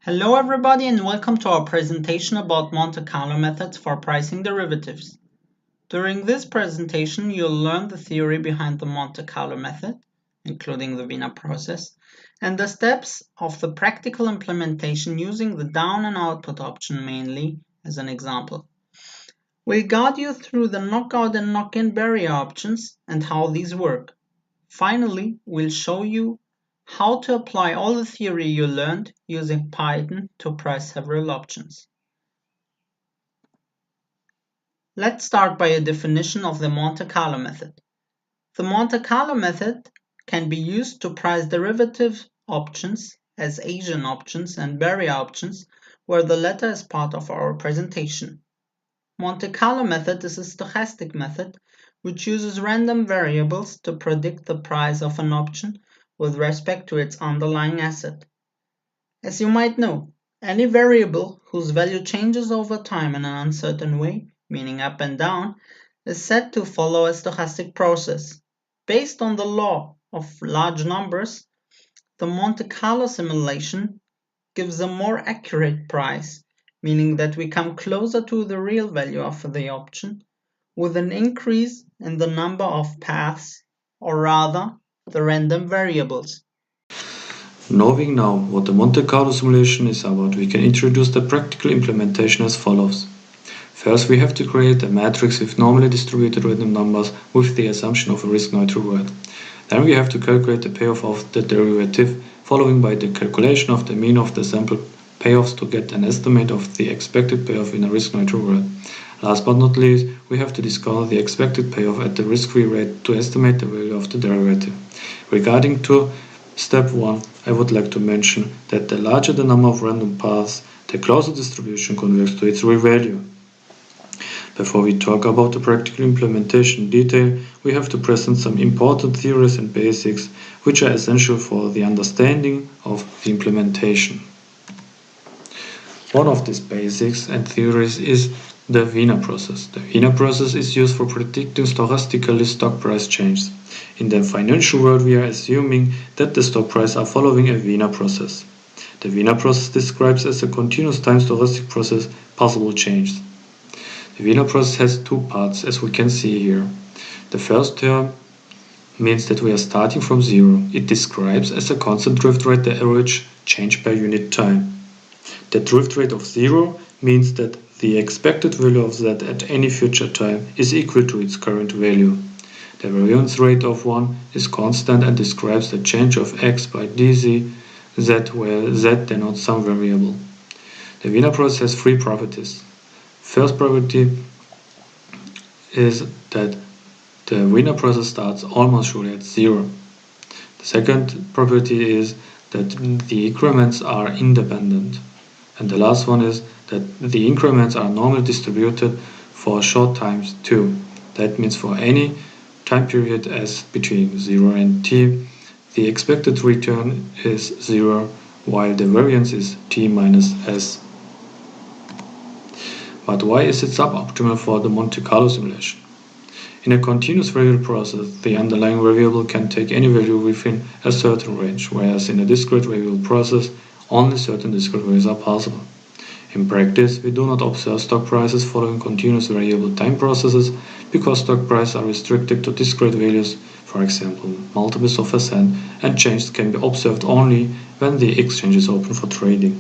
Hello everybody and welcome to our presentation about Monte Carlo methods for pricing derivatives. During this presentation you'll learn the theory behind the Monte Carlo method, including the Wiener process, and the steps of the practical implementation using the down and output option mainly as an example. We'll guide you through the knockout and knock-in barrier options and how these work. Finally, we'll show you how to apply all the theory you learned using Python to price several options. Let's start by a definition of the Monte Carlo method. The Monte Carlo method can be used to price derivative options as Asian options and barrier options, where the latter is part of our presentation. Monte Carlo method is a stochastic method which uses random variables to predict the price of an option with respect to its underlying asset. As you might know, any variable whose value changes over time in an uncertain way, meaning up and down, is said to follow a stochastic process. Based on the law of large numbers, the Monte Carlo simulation gives a more accurate price, meaning that we come closer to the real value of the option with an increase in the number of paths, or rather, the random variables. Knowing now what the Monte Carlo simulation is about, we can introduce the practical implementation as follows. First, we have to create a matrix with normally distributed random numbers with the assumption of a risk-neutral word. Then we have to calculate the payoff of the derivative, following by the calculation of the mean of the sample payoffs to get an estimate of the expected payoff in a risk-neutral word. Last but not least, we have to discover the expected payoff at the risk-free rate to estimate the value of the derivative. Regarding to step 1, I would like to mention that the larger the number of random paths, the closer distribution converges to its real value. Before we talk about the practical implementation in detail, we have to present some important theories and basics which are essential for the understanding of the implementation. One of these basics and theories is the Wiener process. The Wiener process is used for predicting stochastically stock price changes. In the financial world, we are assuming that the stock prices are following a Wiener process. The Wiener process describes as a continuous time stochastic process possible changes. The Wiener process has two parts, as we can see here. The first term means that we are starting from zero. It describes as a constant drift rate the average change per unit time. The drift rate of zero means that the expected value of z at any future time is equal to its current value. The variance rate of 1 is constant and describes the change of x by dz, z, where z denotes some variable. The Wiener process has three properties. First property is that the Wiener process starts almost surely at zero. The second property is that the increments are independent. And the last one is that the increments are normally distributed for short times too. That means for any time period s between 0 and t, the expected return is 0, while the variance is t minus s. But why is it suboptimal for the Monte Carlo simulation? In a continuous variable process, the underlying variable can take any value within a certain range, whereas in a discrete variable process, only certain discrete values are possible. In practice, we do not observe stock prices following continuous variable time processes because stock prices are restricted to discrete values, for example, multiples of a cent, and changes can be observed only when the exchange is open for trading.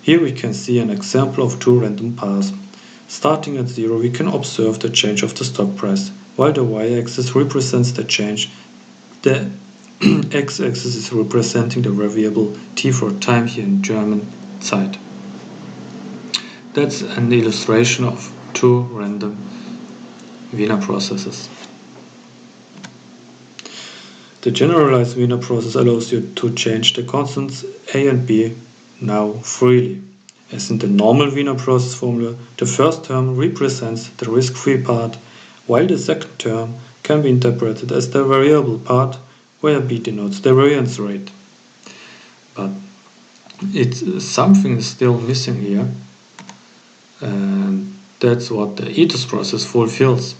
Here we can see an example of two random paths. Starting at 0, we can observe the change of the stock price, while the y-axis represents the change. The x-axis is representing the variable t for time here in German Zeit. That's an illustration of two random Wiener processes. The generalized Wiener process allows you to change the constants a and b now freely. As in the normal Wiener process formula, the first term represents the risk-free part, while the second term can be interpreted as the variable part, where b denotes the variance rate. But something is still missing here, and that's what the ethos process fulfills.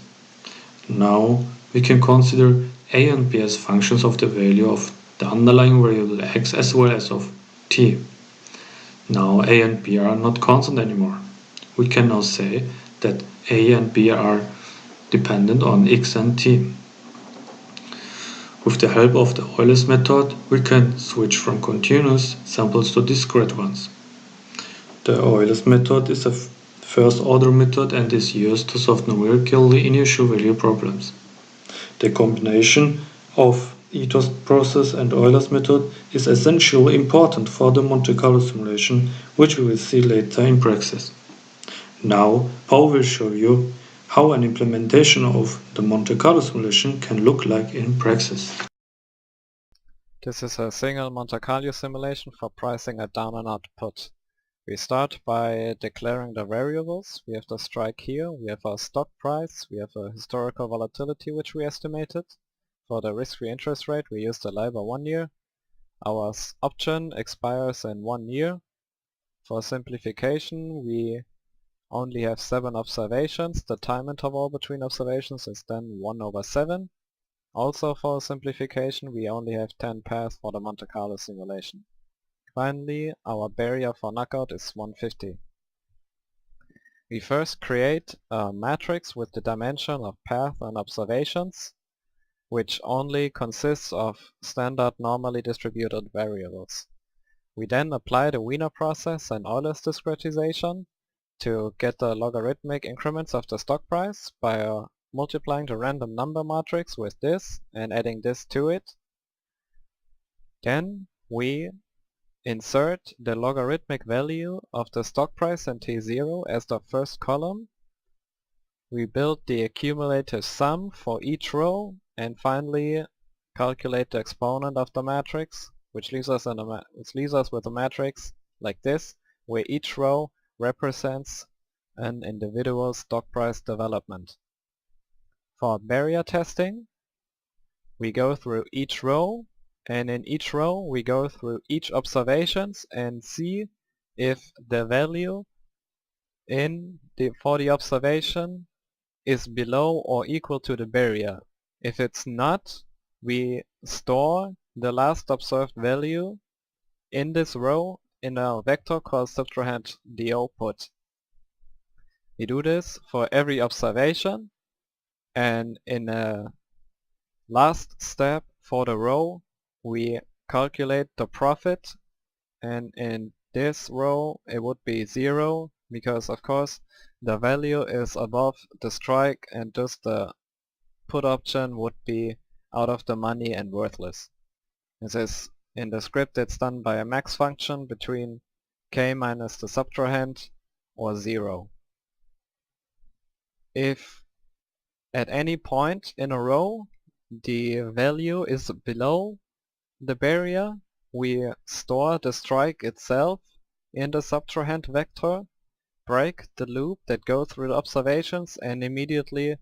Now we can consider a and b as functions of the value of the underlying variable x as well as of t. Now a and b are not constant anymore. We can now say that a and b are dependent on x and t. With the help of the Euler's method, we can switch from continuous samples to discrete ones. The Euler's method is a first-order method and is used to solve numerically initial value problems. The combination of Ito's process and Euler's method is essentially important for the Monte Carlo simulation, which we will see later in practice. Now, Paul will show you how an implementation of the Monte Carlo simulation can look like in practice. This is a single Monte Carlo simulation for pricing a down and out put. We start by declaring the variables. We have the strike here, we have our stock price, we have a historical volatility which we estimated. For the risk-free interest rate we use the LIBOR 1 year. Our option expires in 1 year. For simplification we only have 7 observations. The time interval between observations is then 1/7. Also for simplification we only have 10 paths for the Monte Carlo simulation. Finally, our barrier for knockout is 150. We first create a matrix with the dimension of path and observations, which only consists of standard normally distributed variables. We then apply the Wiener process and Euler's discretization to get the logarithmic increments of the stock price by multiplying the random number matrix with this and adding this to it. Then we insert the logarithmic value of the stock price in T0 as the first column. We build the accumulative sum for each row and finally calculate the exponent of the matrix, which leaves us with a matrix like this, where each row represents an individual stock price development. For barrier testing, we go through each row, and in each row we go through each observations and see if the value for the observation is below or equal to the barrier. If it's not, we store the last observed value in this row in a vector called subtrahend do put. We do this for every observation, and in a last step for the row we calculate the profit, and in this row it would be 0 because of course the value is above the strike and thus the put option would be out of the money and worthless. This is in the script it's done by a max function between k minus the subtrahend or 0. If at any point in a row the value is below the barrier, we store the strike itself in the subtrahend vector, break the loop that goes through the observations and immediately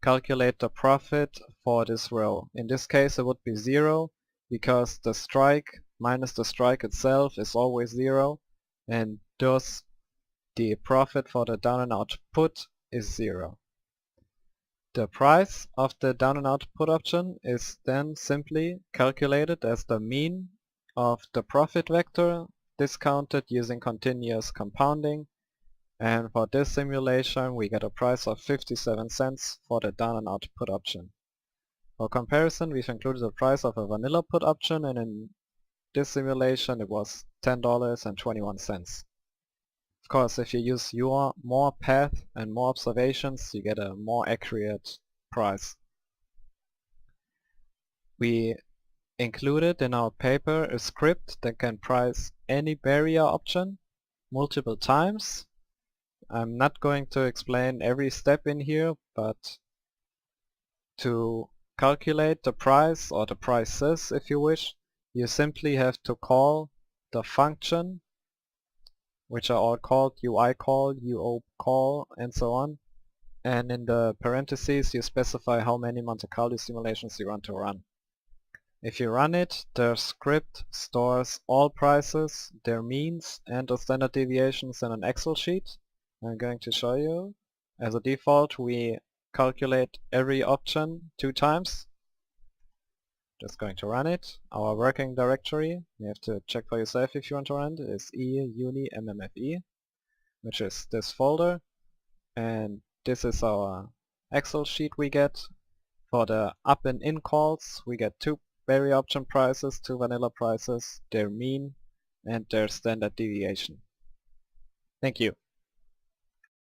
calculate the profit for this row. In this case it would be 0 because the strike minus the strike itself is always 0 and thus the profit for the down and out put is 0. The price of the down and out put option is then simply calculated as the mean of the profit vector discounted using continuous compounding, and for this simulation we get a price of 57 cents for the down and out put option. For comparison we've included the price of a vanilla put option, and in this simulation it was $10.21. Of course, if you use more path and more observations, you get a more accurate price. We included in our paper a script that can price any barrier option multiple times. I'm not going to explain every step in here, but to calculate the price, or the prices if you wish, you simply have to call the function, which are all called UI call, UO call, and so on. And in the parentheses you specify how many Monte Carlo simulations you want to run. If you run it, the script stores all prices, their means, and the standard deviations in an Excel sheet. I'm going to show you. As a default we calculate every option 2 times. Just going to run it. Our working directory, you have to check for yourself if you want to run it, is uni_mmfe, which is this folder. And this is our Excel sheet we get. For the up and in calls, we get 2 vary option prices, 2 vanilla prices, their mean, and their standard deviation. Thank you.